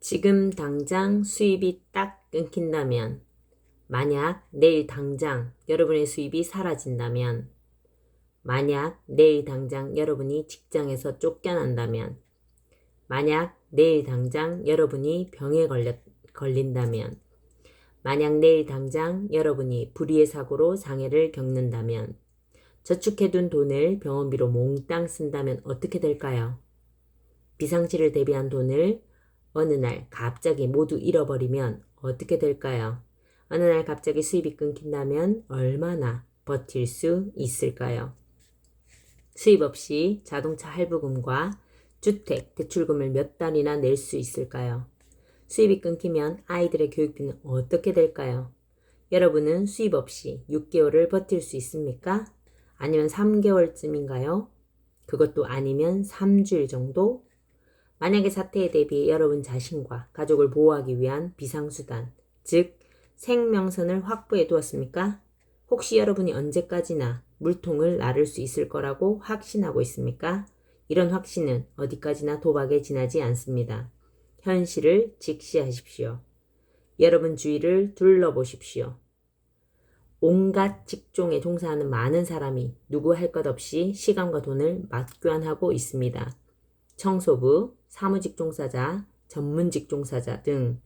지금 당장 수입이 딱 끊긴다면, 만약 내일 당장 여러분의 수입이 사라진다면, 만약 내일 당장 여러분이 직장에서 쫓겨난다면, 만약 내일 당장 여러분이 병에 걸린다면, 만약 내일 당장 여러분이 불의의 사고로 장애를 겪는다면, 저축해둔 돈을 병원비로 몽땅 쓴다면 어떻게 될까요? 비상시를 대비한 돈을 어느 날 갑자기 모두 잃어버리면 어떻게 될까요? 어느 날 갑자기 수입이 끊긴다면 얼마나 버틸 수 있을까요? 수입 없이 자동차 할부금과 주택 대출금을 몇 달이나 낼 수 있을까요? 수입이 끊기면 아이들의 교육비는 어떻게 될까요? 여러분은 수입 없이 6개월을 버틸 수 있습니까? 아니면 3개월쯤인가요? 그것도 아니면 3주일 정도? 만약의 사태에 대비해 여러분 자신과 가족을 보호하기 위한 비상수단, 즉 생명선을 확보해 두었습니까? 혹시 여러분이 언제까지나 물통을 나를 수 있을 거라고 확신하고 있습니까? 이런 확신은 어디까지나 도박에 지나지 않습니다. 현실을 직시하십시오. 여러분 주위를 둘러보십시오. 온갖 직종에 종사하는 많은 사람이 누구 할 것 없이 시간과 돈을 맞교환하고 있습니다. 청소부, 사무직 종사자, 전문직 종사자 등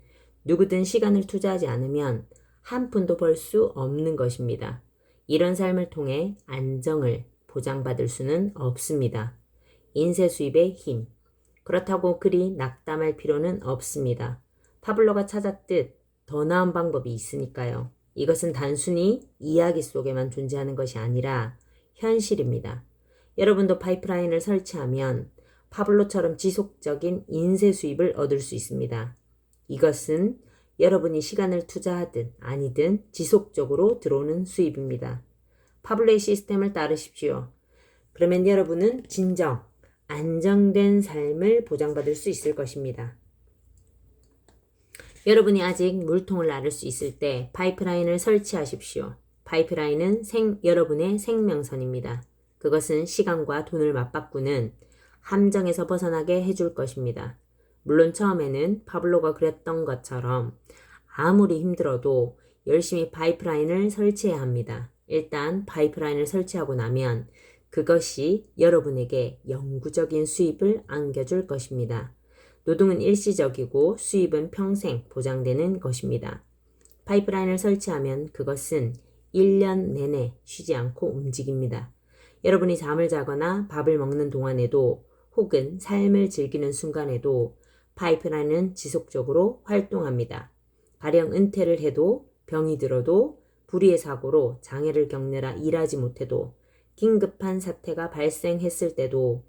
누구든 시간을 투자하지 않으면 한 푼도 벌 수 없는 것입니다. 이런 삶을 통해 안정을 보장받을 수는 없습니다. 인쇄 수입의 힘. 그렇다고 그리 낙담할 필요는 없습니다. 파블로가 찾았듯 더 나은 방법이 있으니까요. 이것은 단순히 이야기 속에만 존재하는 것이 아니라 현실입니다. 여러분도 파이프라인을 설치하면 파블로처럼 지속적인 인쇄 수입을 얻을 수 있습니다. 이것은 여러분이 시간을 투자하든 아니든 지속적으로 들어오는 수입입니다. 파블로의 시스템을 따르십시오. 그러면 여러분은 진정 안정된 삶을 보장받을 수 있을 것입니다. 여러분이 아직 물통을 나를 수 있을 때 파이프라인을 설치하십시오. 파이프라인은 여러분의 생명선입니다. 그것은 시간과 돈을 맞바꾸는 함정에서 벗어나게 해줄 것입니다. 물론 처음에는 파블로가 그랬던 것처럼 아무리 힘들어도 열심히 파이프라인을 설치해야 합니다. 일단 파이프라인을 설치하고 나면 그것이 여러분에게 영구적인 수입을 안겨줄 것입니다. 노동은 일시적이고 수입은 평생 보장되는 것입니다. 파이프라인을 설치하면 그것은 1년 내내 쉬지 않고 움직입니다. 여러분이 잠을 자거나 밥을 먹는 동안에도 혹은 삶을 즐기는 순간에도 파이프라인은 지속적으로 활동합니다. 가령 은퇴를 해도 병이 들어도 불의의 사고로 장애를 겪느라 일하지 못해도 긴급한 사태가 발생했을 때도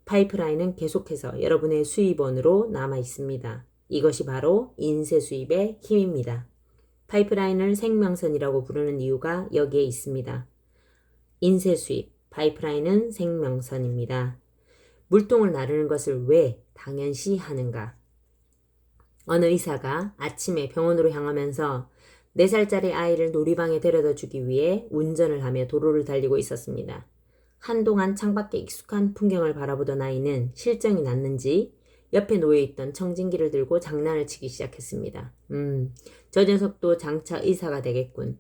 파이프라인은 계속해서 여러분의 수입원으로 남아 있습니다. 이것이 바로 인쇄 수입의 힘입니다. 파이프라인을 생명선이라고 부르는 이유가 여기에 있습니다. 인쇄 수입, 파이프라인은 생명선입니다. 물통을 나르는 것을 왜 당연시 하는가? 어느 의사가 아침에 병원으로 향하면서 4살짜리 아이를 놀이방에 데려다 주기 위해 운전을 하며 도로를 달리고 있었습니다. 한동안 창밖에 익숙한 풍경을 바라보던 아이는 실정이 났는지 옆에 놓여있던 청진기를 들고 장난을 치기 시작했습니다. 저 녀석도 장차 의사가 되겠군.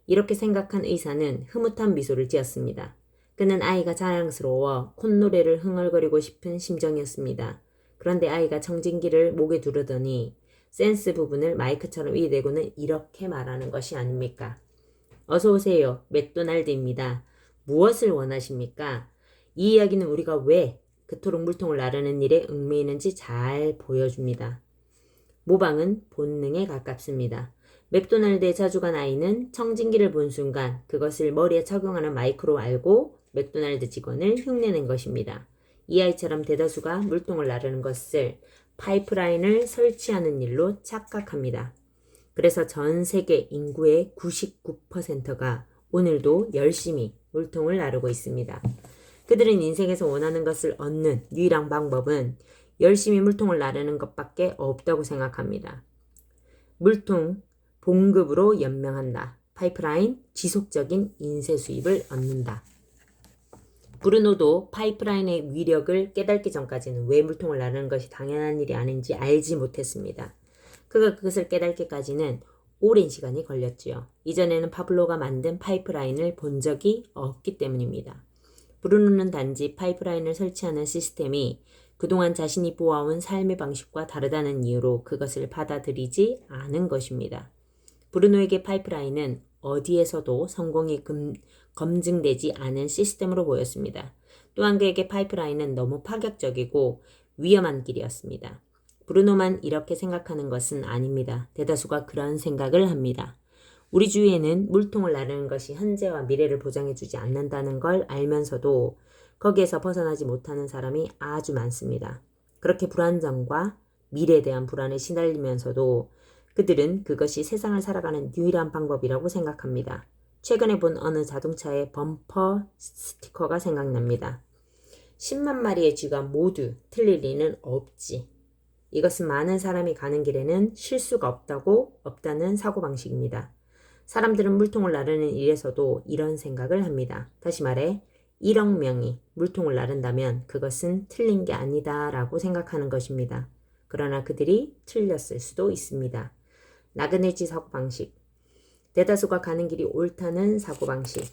이렇게 생각한 의사는 흐뭇한 미소를 지었습니다. 그는 아이가 자랑스러워 콧노래를 흥얼거리고 싶은 심정이었습니다. 그런데 아이가 청진기를 목에 두르더니 센스 부분을 마이크처럼 위대고는 이렇게 말하는 것이 아닙니까? 어서 오세요. 맥도날드입니다. 무엇을 원하십니까? 이 이야기는 우리가 왜 그토록 물통을 나르는 일에 얽매이는지 잘 보여줍니다. 모방은 본능에 가깝습니다. 맥도날드에 자주 간 아이는 청진기를 본 순간 그것을 머리에 착용하는 마이크로 알고 맥도날드 직원을 흉내낸 것입니다. 이 아이처럼 대다수가 물통을 나르는 것을 파이프라인을 설치하는 일로 착각합니다. 그래서 전 세계 인구의 99%가 오늘도 열심히 물통을 나르고 있습니다. 그들은 인생에서 원하는 것을 얻는 유일한 방법은 열심히 물통을 나르는 것밖에 없다고 생각합니다. 물통 봉급으로 연명한다. 파이프라인 지속적인 인쇄 수입을 얻는다. 브루노도 파이프라인의 위력을 깨닫기 전까지는 왜 물통을 나르는 것이 당연한 일이 아닌지 알지 못했습니다. 그가 그것을 깨닫기까지는 오랜 시간이 걸렸지요. 이전에는 파블로가 만든 파이프라인을 본 적이 없기 때문입니다. 브루노는 단지 파이프라인을 설치하는 시스템이 그동안 자신이 보아온 삶의 방식과 다르다는 이유로 그것을 받아들이지 않은 것입니다. 브루노에게 파이프라인은 어디에서도 성공이 검증되지 않은 시스템으로 보였습니다. 또한 그에게 파이프라인은 너무 파격적이고 위험한 길이었습니다. 브루노만 이렇게 생각하는 것은 아닙니다. 대다수가 그런 생각을 합니다. 우리 주위에는 물통을 나르는 것이 현재와 미래를 보장해주지 않는다는 걸 알면서도 거기에서 벗어나지 못하는 사람이 아주 많습니다. 그렇게 불안정과 미래에 대한 불안에 시달리면서도 그들은 그것이 세상을 살아가는 유일한 방법이라고 생각합니다. 최근에 본 어느 자동차의 범퍼 스티커가 생각납니다. 10만 마리의 쥐가 모두 틀릴 리는 없지. 이것은 많은 사람이 가는 길에는 실수가 없다는 사고방식입니다. 사람들은 물통을 나르는 일에서도 이런 생각을 합니다. 다시 말해 1억 명이 물통을 나른다면 그것은 틀린 게 아니다 라고 생각하는 것입니다. 그러나 그들이 틀렸을 수도 있습니다. 나그네지 사고방식, 대다수가 가는 길이 옳다는 사고방식,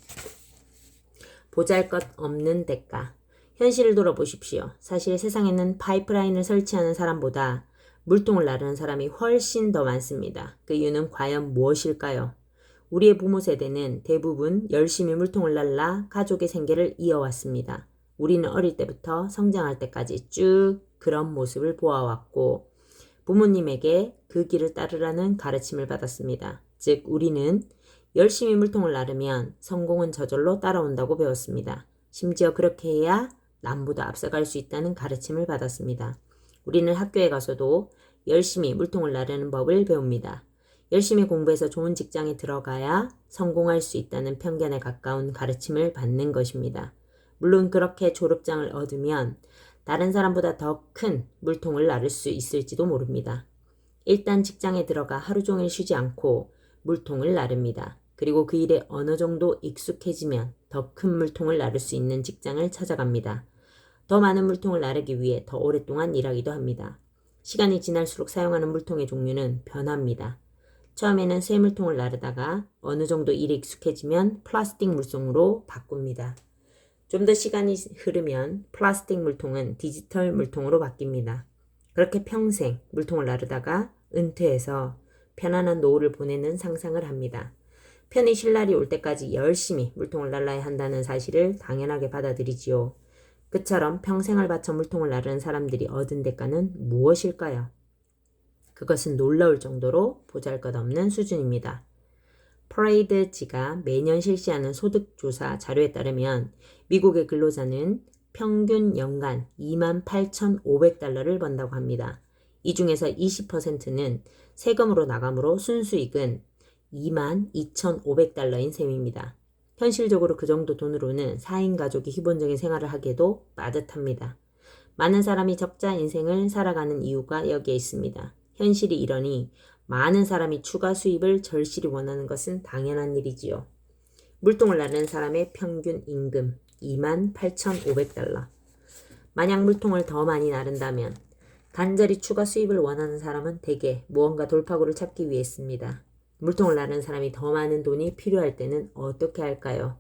보잘것없는 대가. 현실을 돌아보십시오. 사실 세상에는 파이프라인을 설치하는 사람보다 물통을 나르는 사람이 훨씬 더 많습니다. 그 이유는 과연 무엇일까요? 우리의 부모 세대는 대부분 열심히 물통을 날라 가족의 생계를 이어왔습니다. 우리는 어릴 때부터 성장할 때까지 쭉 그런 모습을 보아왔고 부모님에게 그 길을 따르라는 가르침을 받았습니다. 즉 우리는 열심히 물통을 나르면 성공은 저절로 따라온다고 배웠습니다. 심지어 그렇게 해야 남보다 앞서갈 수 있다는 가르침을 받았습니다. 우리는 학교에 가서도 열심히 물통을 나르는 법을 배웁니다. 열심히 공부해서 좋은 직장에 들어가야 성공할 수 있다는 편견에 가까운 가르침을 받는 것입니다. 물론 그렇게 졸업장을 얻으면 다른 사람보다 더 큰 물통을 나를 수 있을지도 모릅니다. 일단 직장에 들어가 하루 종일 쉬지 않고 물통을 나릅니다. 그리고 그 일에 어느 정도 익숙해지면 더 큰 물통을 나를 수 있는 직장을 찾아갑니다. 더 많은 물통을 나르기 위해 더 오랫동안 일하기도 합니다. 시간이 지날수록 사용하는 물통의 종류는 변합니다. 처음에는 새 물통을 나르다가 어느 정도 일이 익숙해지면 플라스틱 물통으로 바꿉니다. 좀 더 시간이 흐르면 플라스틱 물통은 디지털 물통으로 바뀝니다. 그렇게 평생 물통을 나르다가 은퇴해서 편안한 노후를 보내는 상상을 합니다. 편히 쉴 날이 올 때까지 열심히 물통을 날라야 한다는 사실을 당연하게 받아들이지요. 그처럼 평생을 바쳐 물통을 나르는 사람들이 얻은 대가는 무엇일까요? 그것은 놀라울 정도로 보잘것없는 수준입니다. 프레이드지가 매년 실시하는 소득조사 자료에 따르면 미국의 근로자는 평균 연간 28,500달러를 번다고 합니다. 이 중에서 20%는 세금으로 나가므로 순수익은 22,500달러인 셈입니다. 현실적으로 그 정도 돈으로는 4인 가족이 기본적인 생활을 하기에도 빠듯합니다. 많은 사람이 적자 인생을 살아가는 이유가 여기에 있습니다. 현실이 이러니 많은 사람이 추가 수입을 절실히 원하는 것은 당연한 일이지요. 물통을 나르는 사람의 평균 임금 28,500달러. 만약 물통을 더 많이 나른다면 간절히 추가 수입을 원하는 사람은 대개 무언가 돌파구를 찾기 위해입니다. 물통을 나르는 사람이 더 많은 돈이 필요할 때는 어떻게 할까요?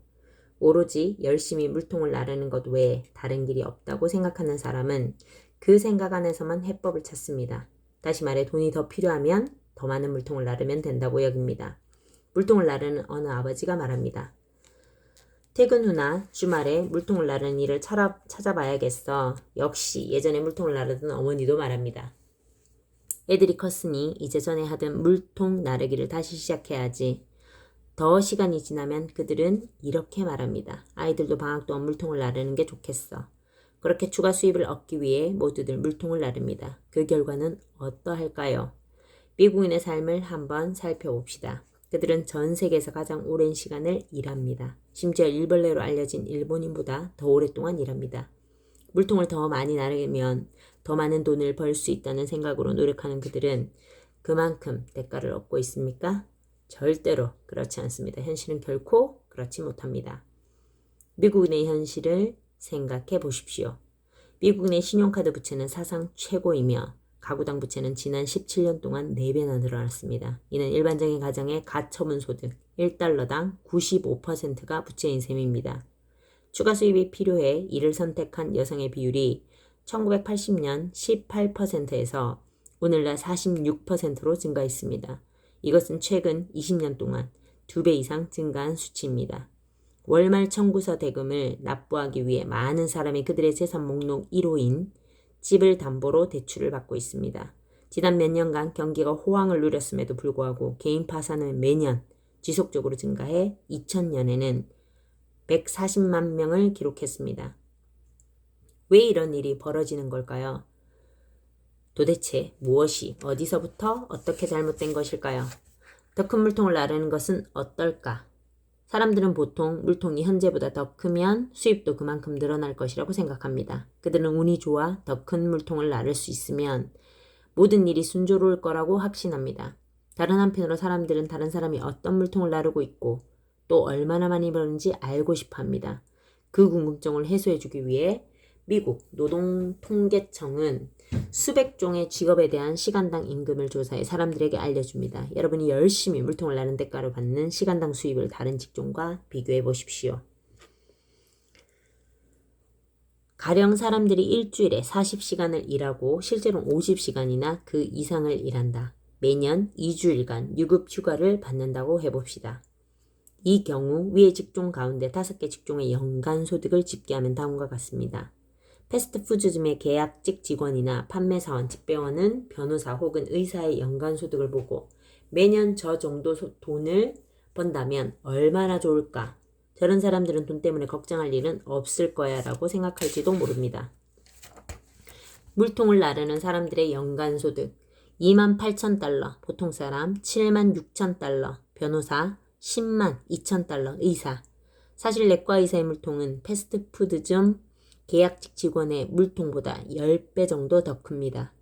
오로지 열심히 물통을 나르는 것 외에 다른 길이 없다고 생각하는 사람은 그 생각 안에서만 해법을 찾습니다. 다시 말해 돈이 더 필요하면 더 많은 물통을 나르면 된다고 여깁니다. 물통을 나르는 어느 아버지가 말합니다. 퇴근 후나 주말에 물통을 나르는 일을 찾아봐야겠어. 역시 예전에 물통을 나르던 어머니도 말합니다. 애들이 컸으니 이제 전에 하던 물통 나르기를 다시 시작해야지. 더 시간이 지나면 그들은 이렇게 말합니다. 아이들도 방학 동안 물통을 나르는 게 좋겠어. 그렇게 추가 수입을 얻기 위해 모두들 물통을 나릅니다. 그 결과는 어떠할까요? 미국인의 삶을 한번 살펴봅시다. 그들은 전 세계에서 가장 오랜 시간을 일합니다. 심지어 일벌레로 알려진 일본인보다 더 오랫동안 일합니다. 물통을 더 많이 나르면 더 많은 돈을 벌 수 있다는 생각으로 노력하는 그들은 그만큼 대가를 얻고 있습니까? 절대로 그렇지 않습니다. 현실은 결코 그렇지 못합니다. 미국인의 현실을 생각해 보십시오. 미국 내 신용카드 부채는 사상 최고이며 가구당 부채는 지난 17년 동안 4배나 늘어났습니다. 이는 일반적인 가정의 가처분 소득 1달러당 95%가 부채인 셈입니다. 추가 수입이 필요해 이를 선택한 여성의 비율이 1980년 18%에서 오늘날 46%로 증가했습니다. 이것은 최근 20년 동안 2배 이상 증가한 수치입니다. 월말 청구서 대금을 납부하기 위해 많은 사람이 그들의 재산 목록 1호인 집을 담보로 대출을 받고 있습니다. 지난 몇 년간 경기가 호황을 누렸음에도 불구하고 개인 파산은 매년 지속적으로 증가해 2000년에는 140만 명을 기록했습니다. 왜 이런 일이 벌어지는 걸까요? 도대체 무엇이 어디서부터 어떻게 잘못된 것일까요? 더 큰 물통을 나르는 것은 어떨까? 사람들은 보통 물통이 현재보다 더 크면 수입도 그만큼 늘어날 것이라고 생각합니다. 그들은 운이 좋아 더 큰 물통을 나를 수 있으면 모든 일이 순조로울 거라고 확신합니다. 다른 한편으로 사람들은 다른 사람이 어떤 물통을 나르고 있고 또 얼마나 많이 버는지 알고 싶어 합니다. 그 궁금증을 해소해주기 위해 미국 노동통계청은 수백 종의 직업에 대한 시간당 임금을 조사해 사람들에게 알려줍니다. 여러분이 열심히 물통을 나는 대가로 받는 시간당 수입을 다른 직종과 비교해 보십시오. 가령 사람들이 일주일에 40시간을 일하고 실제로는 50시간이나 그 이상을 일한다. 매년 2주일간 유급 휴가를 받는다고 해봅시다. 이 경우 위의 직종 가운데 5개 직종의 연간 소득을 집계하면 다음과 같습니다. 패스트푸드점의 계약직 직원이나 판매사원, 집배원은 변호사 혹은 의사의 연간 소득을 보고 매년 저 정도 돈을 번다면 얼마나 좋을까? 저런 사람들은 돈 때문에 걱정할 일은 없을 거야 라고 생각할지도 모릅니다. 물통을 나르는 사람들의 연간 소득 28,000달러, 보통 사람 76,000달러, 변호사 102,000달러, 의사. 사실 내과 의사의 물통은 패스트푸드점 계약직 직원의 물통보다 10배 정도 더 큽니다.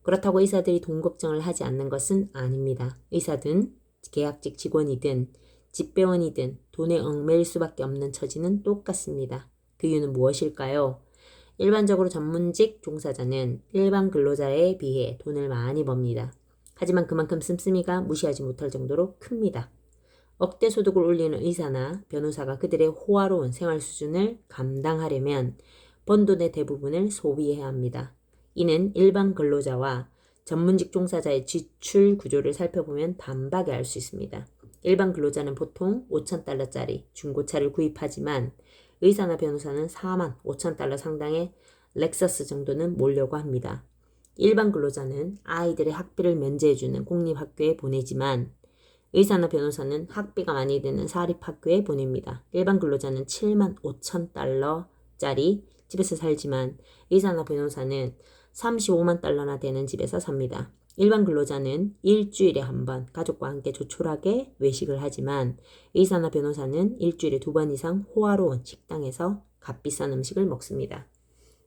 그렇다고 의사들이 돈 걱정을 하지 않는 것은 아닙니다. 의사든 계약직 직원이든 집배원이든 돈에 얽매일 수밖에 없는 처지는 똑같습니다. 그 이유는 무엇일까요? 일반적으로 전문직 종사자는 일반 근로자에 비해 돈을 많이 법니다. 하지만 그만큼 씀씀이가 무시하지 못할 정도로 큽니다. 억대 소득을 올리는 의사나 변호사가 그들의 호화로운 생활 수준을 감당하려면 번 돈의 대부분을 소비해야 합니다. 이는 일반 근로자와 전문직 종사자의 지출 구조를 살펴보면 단박에 알 수 있습니다. 일반 근로자는 보통 5,000달러짜리 중고차를 구입하지만 의사나 변호사는 45,000달러 상당의 렉서스 정도는 몰려고 합니다. 일반 근로자는 아이들의 학비를 면제해주는 공립학교에 보내지만 의사나 변호사는 학비가 많이 드는 사립학교에 보냅니다. 일반 근로자는 75,000달러짜리 집에서 살지만 의사나 변호사는 35만 달러나 되는 집에서 삽니다. 일반 근로자는 일주일에 한 번 가족과 함께 조촐하게 외식을 하지만 의사나 변호사는 일주일에 2번 이상 호화로운 식당에서 값비싼 음식을 먹습니다.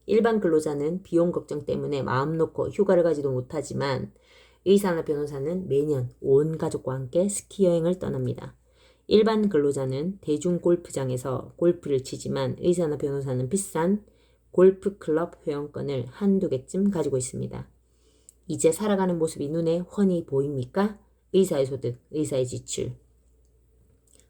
일반 근로자는 비용 걱정 때문에 마음 놓고 휴가를 가지도 못하지만 의사나 변호사는 매년 온 가족과 함께 스키 여행을 떠납니다. 일반 근로자는 대중 골프장에서 골프를 치지만 의사나 변호사는 비싼 골프클럽 회원권을 한두 개쯤 가지고 있습니다. 이제 살아가는 모습이 눈에 훤히 보입니까? 의사의 소득, 의사의 지출.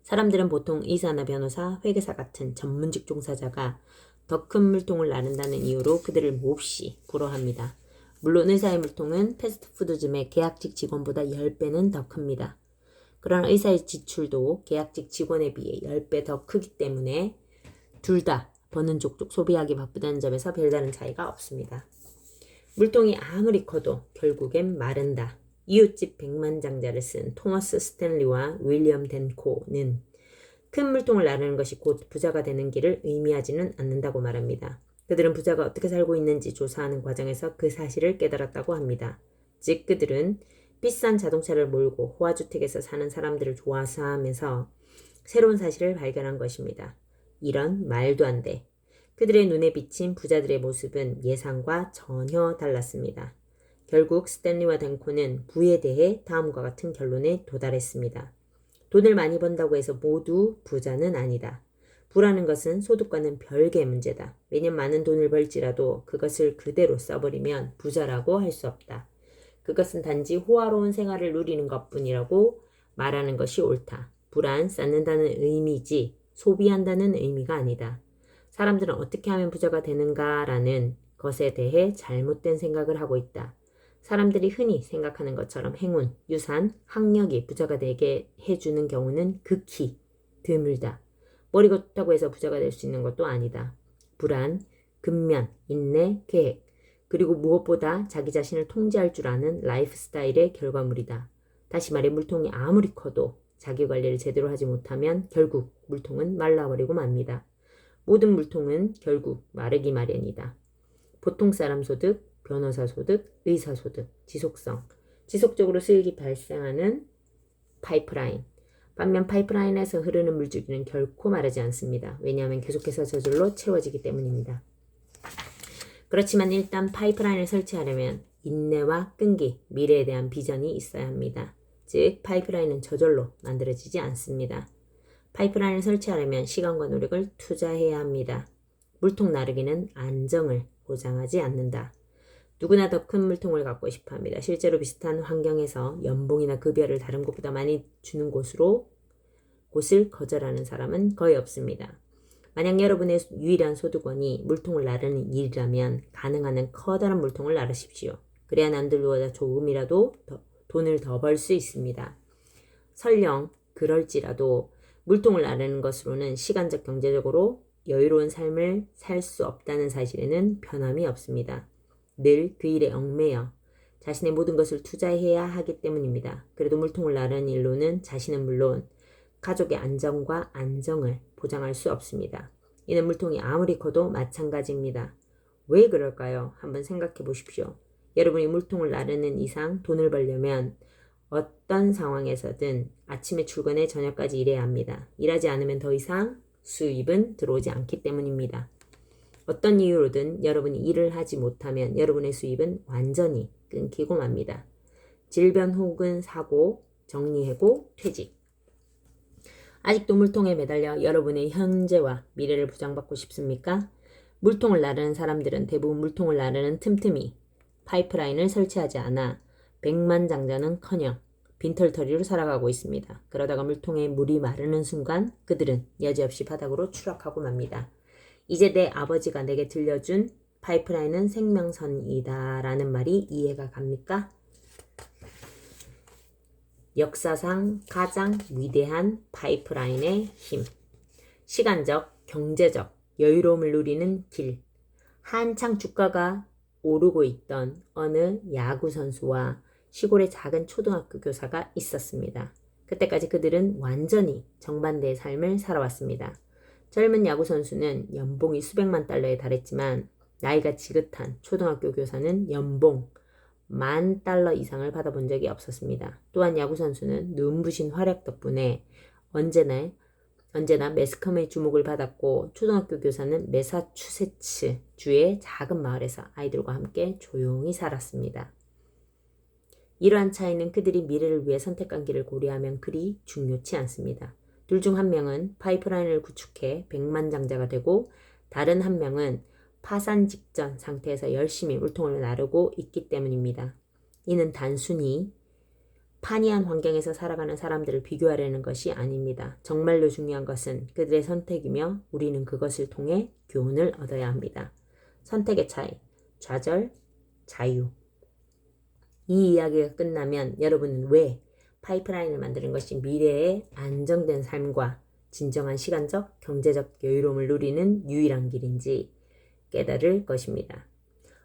사람들은 보통 의사나 변호사, 회계사 같은 전문직 종사자가 더 큰 물통을 나른다는 이유로 그들을 몹시 부러워합니다. 물론 의사의 물통은 패스트푸드점의 계약직 직원보다 10배는 더 큽니다. 그러나 의사의 지출도 계약직 직원에 비해 10배 더 크기 때문에 둘 다 버는 족족 소비하기 바쁘다는 점에서 별다른 차이가 없습니다. 물통이 아무리 커도 결국엔 마른다. 이웃집 백만장자를 쓴 토머스 스탠리와 윌리엄 덴코는 큰 물통을 나르는 것이 곧 부자가 되는 길을 의미하지는 않는다고 말합니다. 그들은 부자가 어떻게 살고 있는지 조사하는 과정에서 그 사실을 깨달았다고 합니다. 즉 그들은 비싼 자동차를 몰고 호화주택에서 사는 사람들을 좋아서 하면서 새로운 사실을 발견한 것입니다. 이런 말도 안 돼. 그들의 눈에 비친 부자들의 모습은 예상과 전혀 달랐습니다. 결국 스탠리와 덴코는 부에 대해 다음과 같은 결론에 도달했습니다. 돈을 많이 번다고 해서 모두 부자는 아니다. 부라는 것은 소득과는 별개의 문제다. 매년 많은 돈을 벌지라도 그것을 그대로 써버리면 부자라고 할 수 없다. 그것은 단지 호화로운 생활을 누리는 것뿐이라고 말하는 것이 옳다. 부란 쌓는다는 의미지 소비한다는 의미가 아니다. 사람들은 어떻게 하면 부자가 되는가라는 것에 대해 잘못된 생각을 하고 있다. 사람들이 흔히 생각하는 것처럼 행운, 유산, 학력이 부자가 되게 해주는 경우는 극히 드물다. 머리가 좋다고 해서 부자가 될 수 있는 것도 아니다. 불안, 근면, 인내, 계획, 그리고 무엇보다 자기 자신을 통제할 줄 아는 라이프 스타일의 결과물이다. 다시 말해 물통이 아무리 커도 자기 관리를 제대로 하지 못하면 결국 물통은 말라버리고 맙니다. 모든 물통은 결국 마르기 마련이다. 보통 사람 소득, 변호사 소득, 의사 소득, 지속성, 지속적으로 수익이 발생하는 파이프라인. 반면 파이프라인에서 흐르는 물줄기는 결코 마르지 않습니다. 왜냐하면 계속해서 저절로 채워지기 때문입니다. 그렇지만 일단 파이프라인을 설치하려면 인내와 끈기, 미래에 대한 비전이 있어야 합니다. 즉 파이프라인은 저절로 만들어지지 않습니다. 파이프라인을 설치하려면 시간과 노력을 투자해야 합니다. 물통 나르기는 안정을 보장하지 않는다. 누구나 더 큰 물통을 갖고 싶어 합니다. 실제로 비슷한 환경에서 연봉이나 급여를 다른 곳보다 많이 주는 곳을 거절하는 사람은 거의 없습니다. 만약 여러분의 유일한 소득원이 물통을 나르는 일이라면 가능한 한 커다란 물통을 나르십시오. 그래야 남들보다 조금이라도 돈을 더 벌 수 있습니다. 설령 그럴지라도 물통을 나르는 것으로는 시간적 경제적으로 여유로운 삶을 살 수 없다는 사실에는 변함이 없습니다. 늘 그 일에 얽매여 자신의 모든 것을 투자해야 하기 때문입니다. 그래도 물통을 나르는 일로는 자신은 물론 가족의 안정과 안정을 보장할 수 없습니다. 이는 물통이 아무리 커도 마찬가지입니다. 왜 그럴까요? 한번 생각해 보십시오. 여러분이 물통을 나르는 이상 돈을 벌려면 어떤 상황에서든 아침에 출근해 저녁까지 일해야 합니다. 일하지 않으면 더 이상 수입은 들어오지 않기 때문입니다. 어떤 이유로든 여러분이 일을 하지 못하면 여러분의 수입은 완전히 끊기고 맙니다. 질병 혹은 사고, 정리해고, 퇴직. 아직도 물통에 매달려 여러분의 현재와 미래를 보장받고 싶습니까? 물통을 나르는 사람들은 대부분 물통을 나르는 틈틈이 파이프라인을 설치하지 않아 백만장자는커녕 빈털터리로 살아가고 있습니다. 그러다가 물통에 물이 마르는 순간 그들은 여지없이 바닥으로 추락하고 맙니다. 이제 내 아버지가 내게 들려준 파이프라인은 생명선이다 라는 말이 이해가 갑니까? 역사상 가장 위대한 파이프라인의 힘. 시간적, 경제적 여유로움을 누리는 길. 한창 주가가 오르고 있던 어느 야구선수와 시골의 작은 초등학교 교사가 있었습니다. 그때까지 그들은 완전히 정반대의 삶을 살아왔습니다. 젊은 야구선수는 연봉이 수백만 달러에 달했지만 나이가 지긋한 초등학교 교사는 연봉 $10,000 이상을 받아본 적이 없었습니다. 또한 야구선수는 눈부신 활약 덕분에 언제나 매스컴의 주목을 받았고 초등학교 교사는 매사추세츠 주의 작은 마을에서 아이들과 함께 조용히 살았습니다. 이러한 차이는 그들이 미래를 위해 선택한 길을 고려하면 그리 중요치 않습니다. 둘 중 한 명은 파이프라인을 구축해 백만장자가 되고 다른 한 명은 파산 직전 상태에서 열심히 물통을 나르고 있기 때문입니다. 이는 단순히 판이한 환경에서 살아가는 사람들을 비교하려는 것이 아닙니다. 정말로 중요한 것은 그들의 선택이며 우리는 그것을 통해 교훈을 얻어야 합니다. 선택의 차이, 좌절, 자유. 이 이야기가 끝나면 여러분은 왜 파이프라인을 만드는 것이 미래의 안정된 삶과 진정한 시간적, 경제적 여유로움을 누리는 유일한 길인지 깨달을 것입니다.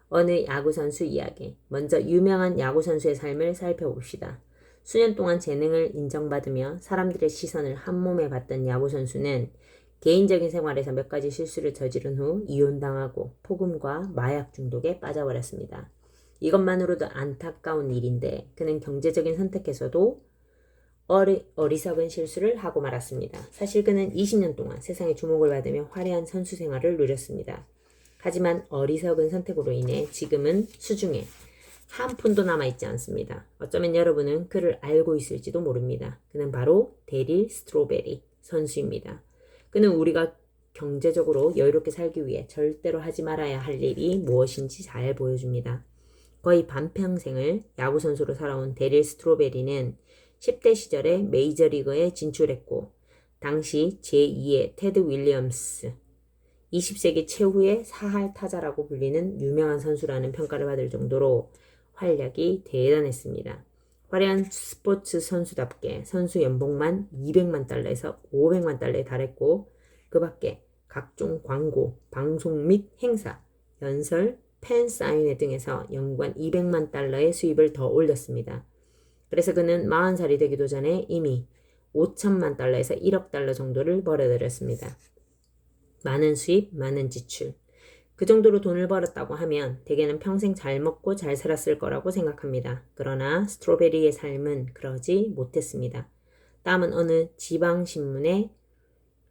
어느 야구선수 이야기. 먼저 유명한 야구선수의 삶을 살펴봅시다. 수년 동안 재능을 인정받으며 사람들의 시선을 한몸에 받던 야구선수는 개인적인 생활에서 몇 가지 실수를 저지른 후 이혼당하고 폭음과 마약 중독에 빠져버렸습니다. 이것만으로도 안타까운 일인데 그는 경제적인 선택에서도 어리석은 실수를 하고 말았습니다. 사실 그는 20년 동안 세상의 주목을 받으며 화려한 선수 생활을 누렸습니다. 하지만 어리석은 선택으로 인해 지금은 수중에 한 푼도 남아있지 않습니다. 어쩌면 여러분은 그를 알고 있을지도 모릅니다. 그는 바로 데릴 스트로베리 선수입니다. 그는 우리가 경제적으로 여유롭게 살기 위해 절대로 하지 말아야 할 일이 무엇인지 잘 보여줍니다. 거의 반평생을 야구선수로 살아온 데릴 스트로베리는 10대 시절에 메이저리그에 진출했고 당시 제2의 테드 윌리엄스 20세기 최후의 사할 타자라고 불리는 유명한 선수라는 평가를 받을 정도로 활약이 대단했습니다. 화려한 스포츠 선수답게 선수 연봉만 200만 달러에서 500만 달러에 달했고 그 밖에 각종 광고, 방송 및 행사, 연설, 팬 사인회 등에서 연간 200만 달러의 수입을 더 올렸습니다. 그래서 그는 40살이 되기도 전에 이미 5천만 달러에서 1억 달러 정도를 벌어들였습니다. 많은 수입, 많은 지출. 그 정도로 돈을 벌었다고 하면 대개는 평생 잘 먹고 잘 살았을 거라고 생각합니다. 그러나 스트로베리의 삶은 그러지 못했습니다. 다음은 어느 지방신문의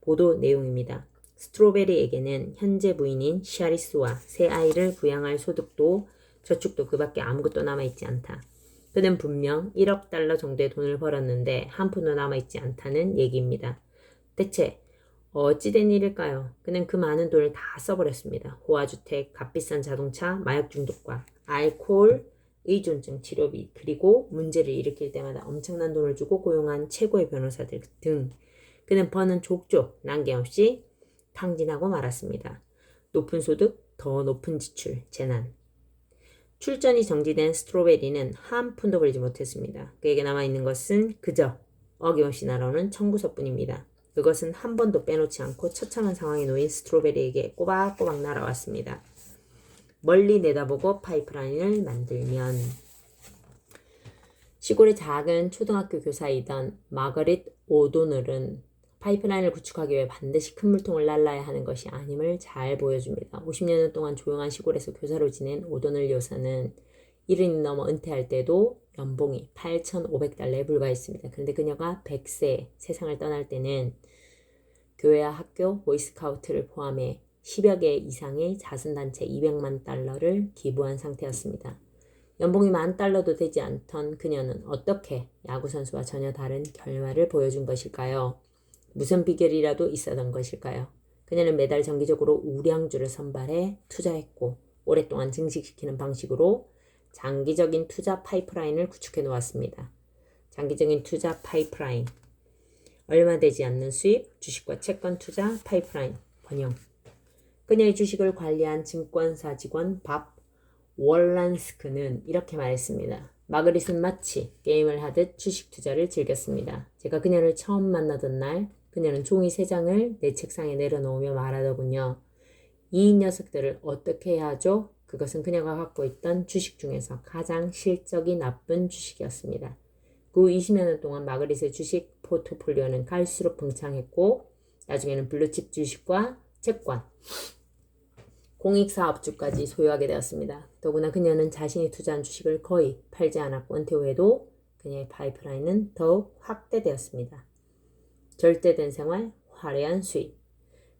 보도 내용입니다. 스트로베리에게는 현재 부인인 샤리스와 새 아이를 부양할 소득도 저축도 그 밖에 아무것도 남아있지 않다. 그는 분명 1억 달러 정도의 돈을 벌었는데 한 푼도 남아있지 않다는 얘기입니다. 대체 어찌된 일일까요? 그는 그 많은 돈을 다 써버렸습니다. 호화주택, 값비싼 자동차, 마약 중독과 알코올, 의존증 치료비, 그리고 문제를 일으킬 때마다 엄청난 돈을 주고 고용한 최고의 변호사들 등 그는 버는 족족 난개없이 탕진하고 말았습니다. 높은 소득, 더 높은 지출, 재난. 출전이 정지된 스트로베리는 한 푼도 벌지 못했습니다. 그에게 남아있는 것은 그저 어김없이 날아오는 청구서뿐입니다. 그것은 한 번도 빼놓지 않고 처참한 상황에 놓인 스트로베리에게 꼬박꼬박 날아왔습니다. 멀리 내다보고 파이프라인을 만들면 시골의 작은 초등학교 교사이던 마거릿 오도널은 파이프라인을 구축하기 위해 반드시 큰 물통을 날라야 하는 것이 아님을 잘 보여줍니다. 50년 동안 조용한 시골에서 교사로 지낸 오도널 여사는 70이 넘어 은퇴할 때도 연봉이 8,500달러에 불과했습니다. 그런데 그녀가 100세에 세상을 떠날 때는 교회와 학교, 보이스카우트를 포함해 10여 개 이상의 자선단체 200만 달러를 기부한 상태였습니다. 연봉이 10,000달러도 되지 않던 그녀는 어떻게 야구선수와 전혀 다른 결말을 보여준 것일까요? 무슨 비결이라도 있었던 것일까요? 그녀는 매달 정기적으로 우량주를 선발해 투자했고 오랫동안 증식시키는 방식으로 장기적인 투자 파이프라인을 구축해 놓았습니다. 장기적인 투자 파이프라인. 얼마 되지 않는 수입, 주식과 채권 투자 파이프라인, 번영. 그녀의 주식을 관리한 증권사 직원 밥 월란스크는 이렇게 말했습니다. 마그릿은 마치 게임을 하듯 주식 투자를 즐겼습니다. 제가 그녀를 처음 만나던 날 그녀는 종이 3장을 내 책상에 내려놓으며 말하더군요. 이 녀석들을 어떻게 해야 하죠? 그것은 그녀가 갖고 있던 주식 중에서 가장 실적이 나쁜 주식이었습니다. 그 후 20여 년 동안 마그릿의 주식 포트폴리오는 갈수록 붕창했고 나중에는 블루칩 주식과 채권, 공익사업주까지 소유하게 되었습니다. 더구나 그녀는 자신이 투자한 주식을 거의 팔지 않았고 은퇴 후에도 그녀의 파이프라인은 더욱 확대되었습니다. 절대된 생활, 화려한 수입.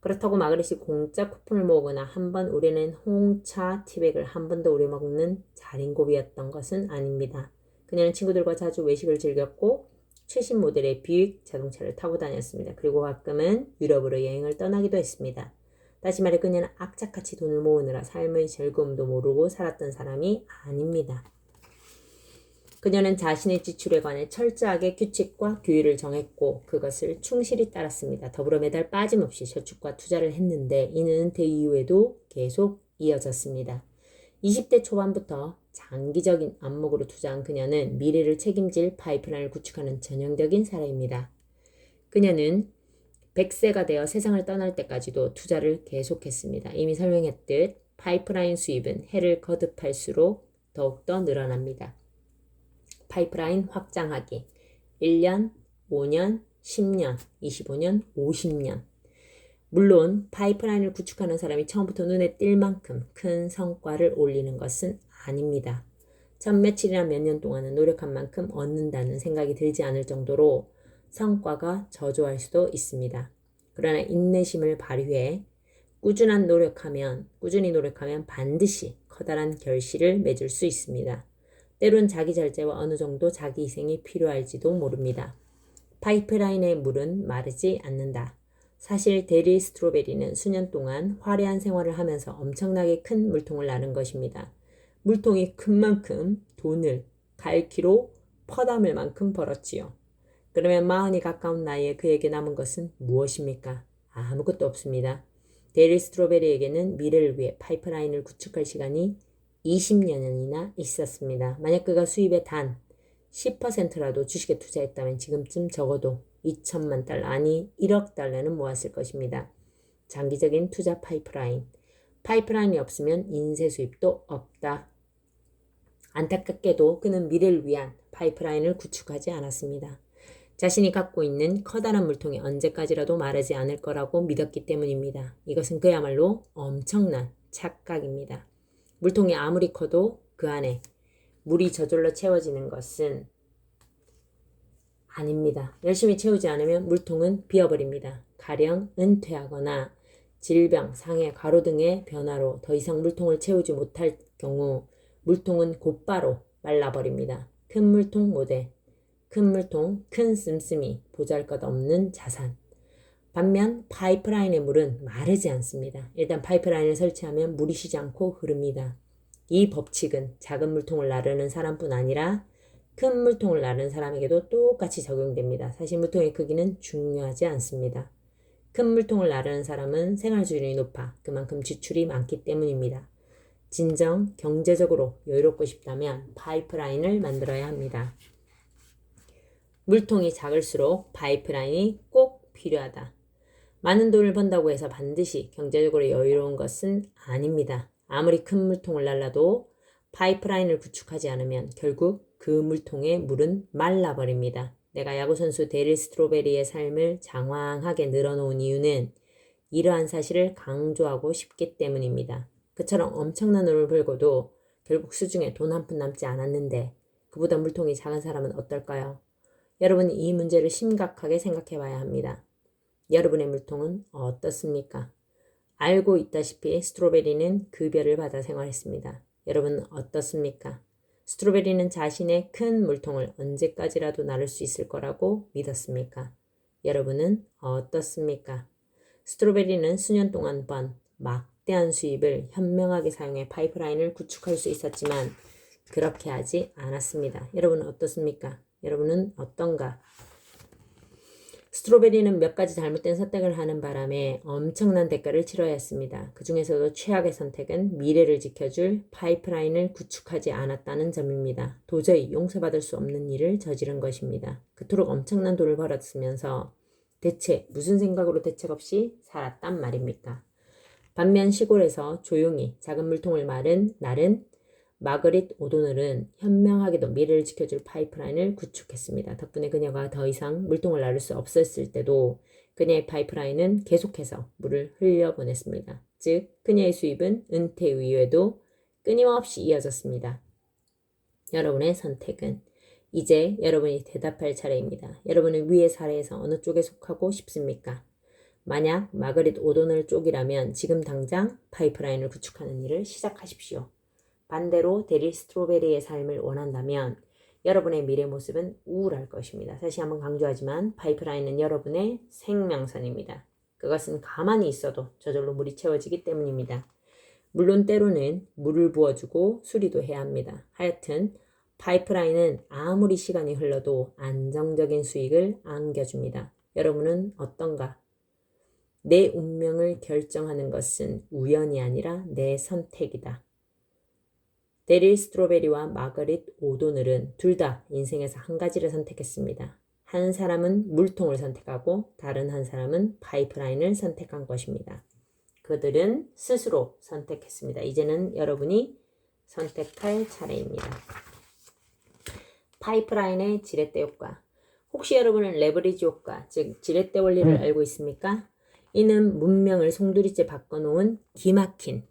그렇다고 마그릿이 공짜 쿠폰을 모으거나 한번 우리는 홍차 티백을 한 번 더 우려먹는 자린고비였던 것은 아닙니다. 그녀는 친구들과 자주 외식을 즐겼고 최신 모델의 뷰익 자동차를 타고 다녔습니다. 그리고 가끔은 유럽으로 여행을 떠나기도 했습니다. 다시 말해 그녀는 악착같이 돈을 모으느라 삶의 즐거움도 모르고 살았던 사람이 아닙니다. 그녀는 자신의 지출에 관해 철저하게 규칙과 규율을 정했고 그것을 충실히 따랐습니다. 더불어 매달 빠짐없이 저축과 투자를 했는데 이는 은퇴 이후에도 계속 이어졌습니다. 20대 초반부터 장기적인 안목으로 투자한 그녀는 미래를 책임질 파이프라인을 구축하는 전형적인 사례입니다. 그녀는 100세가 되어 세상을 떠날 때까지도 투자를 계속했습니다. 이미 설명했듯 파이프라인 수입은 해를 거듭할수록 더욱더 늘어납니다. 파이프라인 확장하기 1년, 5년, 10년, 25년, 50년. 물론 파이프라인을 구축하는 사람이 처음부터 눈에 띌 만큼 큰 성과를 올리는 것은 아닙니다. 첫 며칠이나 몇 년 동안은 노력한 만큼 얻는다는 생각이 들지 않을 정도로 성과가 저조할 수도 있습니다. 그러나 인내심을 발휘해 꾸준히 노력하면 반드시 커다란 결실을 맺을 수 있습니다. 때론 자기 절제와 어느 정도 자기 희생이 필요할지도 모릅니다. 파이프라인의 물은 마르지 않는다. 사실 데릴 스트로베리는 수년 동안 화려한 생활을 하면서 엄청나게 큰 물통을 나른 것입니다. 물통이 큰 만큼 돈을 갈키로 퍼담을 만큼 벌었지요. 그러면 40이 가까운 나이에 그에게 남은 것은 무엇입니까? 아무것도 없습니다. 데릴 스트로베리에게는 미래를 위해 파이프라인을 구축할 시간이 20년이나 있었습니다. 만약 그가 수입의 단 10%라도 주식에 투자했다면 지금쯤 적어도 2천만 달러, 아니 1억 달러는 모았을 것입니다. 장기적인 투자 파이프라인. 파이프라인이 없으면 인쇄 수입도 없다. 안타깝게도 그는 미래를 위한 파이프라인을 구축하지 않았습니다. 자신이 갖고 있는 커다란 물통이 언제까지라도 마르지 않을 거라고 믿었기 때문입니다. 이것은 그야말로 엄청난 착각입니다. 물통이 아무리 커도 그 안에 물이 저절로 채워지는 것은 아닙니다. 열심히 채우지 않으면 물통은 비어버립니다. 가령 은퇴하거나 질병, 장애, 과로 등의 변화로 더 이상 물통을 채우지 못할 경우 물통은 곧바로 말라버립니다. 큰 물통 모델, 큰 물통, 큰 씀씀이, 보잘것없는 자산. 반면 파이프라인의 물은 마르지 않습니다. 일단 파이프라인을 설치하면 물이 쉬지 않고 흐릅니다. 이 법칙은 작은 물통을 나르는 사람뿐 아니라 큰 물통을 나르는 사람에게도 똑같이 적용됩니다. 사실 물통의 크기는 중요하지 않습니다. 큰 물통을 나르는 사람은 생활 수준이 높아 그만큼 지출이 많기 때문입니다. 진정 경제적으로 여유롭고 싶다면 파이프라인을 만들어야 합니다. 물통이 작을수록 파이프라인이 꼭 필요하다. 많은 돈을 번다고 해서 반드시 경제적으로 여유로운 것은 아닙니다. 아무리 큰 물통을 날라도 파이프라인을 구축하지 않으면 결국 그 물통의 물은 말라버립니다. 내가 야구선수 데릴 스트로베리의 삶을 장황하게 늘어놓은 이유는 이러한 사실을 강조하고 싶기 때문입니다. 그처럼 엄청난 돈을 벌고도 결국 수중에 돈 한 푼 남지 않았는데 그보다 물통이 작은 사람은 어떨까요? 여러분이 이 문제를 심각하게 생각해 봐야 합니다. 여러분의 물통은 어떻습니까? 알고 있다시피 스트로베리는 급여를 받아 생활했습니다. 여러분은 어떻습니까? 스트로베리는 자신의 큰 물통을 언제까지라도 나를 수 있을 거라고 믿었습니까? 여러분은 어떻습니까? 스트로베리는 수년 동안 번 막대한 수입을 현명하게 사용해 파이프라인을 구축할 수 있었지만 그렇게 하지 않았습니다. 여러분은 어떻습니까? 여러분은 어떤가? 스트로베리는 몇 가지 잘못된 선택을 하는 바람에 엄청난 대가를 치러야 했습니다. 그 중에서도 최악의 선택은 미래를 지켜줄 파이프라인을 구축하지 않았다는 점입니다. 도저히 용서받을 수 없는 일을 저지른 것입니다. 그토록 엄청난 돈을 벌었으면서 대체 무슨 생각으로 대책 없이 살았단 말입니까? 반면 시골에서 조용히 작은 물통을 마른 날은 마그릿 오도널은 현명하게도 미래를 지켜줄 파이프라인을 구축했습니다. 덕분에 그녀가 더 이상 물통을 나를 수 없었을 때도 그녀의 파이프라인은 계속해서 물을 흘려보냈습니다. 즉, 그녀의 수입은 은퇴 이후에도 끊임없이 이어졌습니다. 여러분의 선택은 이제 여러분이 대답할 차례입니다. 여러분은 위의 사례에서 어느 쪽에 속하고 싶습니까? 만약 마그릿 오도널 쪽이라면 지금 당장 파이프라인을 구축하는 일을 시작하십시오. 반대로 데릴 스트로베리의 삶을 원한다면 여러분의 미래 모습은 우울할 것입니다. 다시 한번 강조하지만 파이프라인은 여러분의 생명선입니다. 그것은 가만히 있어도 저절로 물이 채워지기 때문입니다. 물론 때로는 물을 부어주고 수리도 해야 합니다. 하여튼 파이프라인은 아무리 시간이 흘러도 안정적인 수익을 안겨줍니다. 여러분은 어떤가? 내 운명을 결정하는 것은 우연이 아니라 내 선택이다. 데릴 스트로베리와 마그릿 오도널은 둘 다 인생에서 한 가지를 선택했습니다. 한 사람은 물통을 선택하고 다른 한 사람은 파이프라인을 선택한 것입니다. 그들은 스스로 선택했습니다. 이제는 여러분이 선택할 차례입니다. 파이프라인의 지렛대 효과. 혹시 여러분은 레버리지 효과, 즉 지렛대 원리를 알고 있습니까? 이는 문명을 송두리째 바꿔놓은 기막힌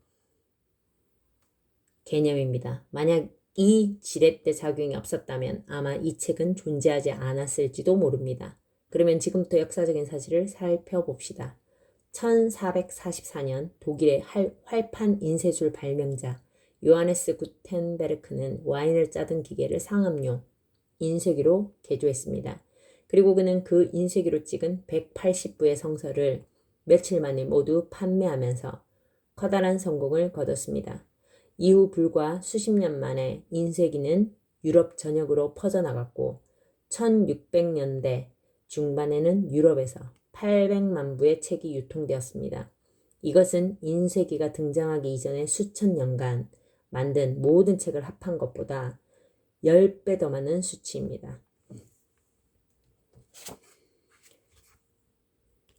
개념입니다. 만약 이 지렛대 작용이 없었다면 아마 이 책은 존재하지 않았을지도 모릅니다. 그러면 지금부터 역사적인 사실을 살펴봅시다. 1444년 독일의 활판 인쇄술 발명자 요하네스 구텐베르크는 와인을 짜던 기계를 상업용 인쇄기로 개조했습니다. 그리고 그는 그 인쇄기로 찍은 180부의 성서를 며칠 만에 모두 판매하면서 커다란 성공을 거뒀습니다. 이후 불과 수십 년 만에 인쇄기는 유럽 전역으로 퍼져나갔고 1600년대 중반에는 유럽에서 800만 부의 책이 유통되었습니다. 이것은 인쇄기가 등장하기 이전의 수천 년간 만든 모든 책을 합한 것보다 10배 더 많은 수치입니다.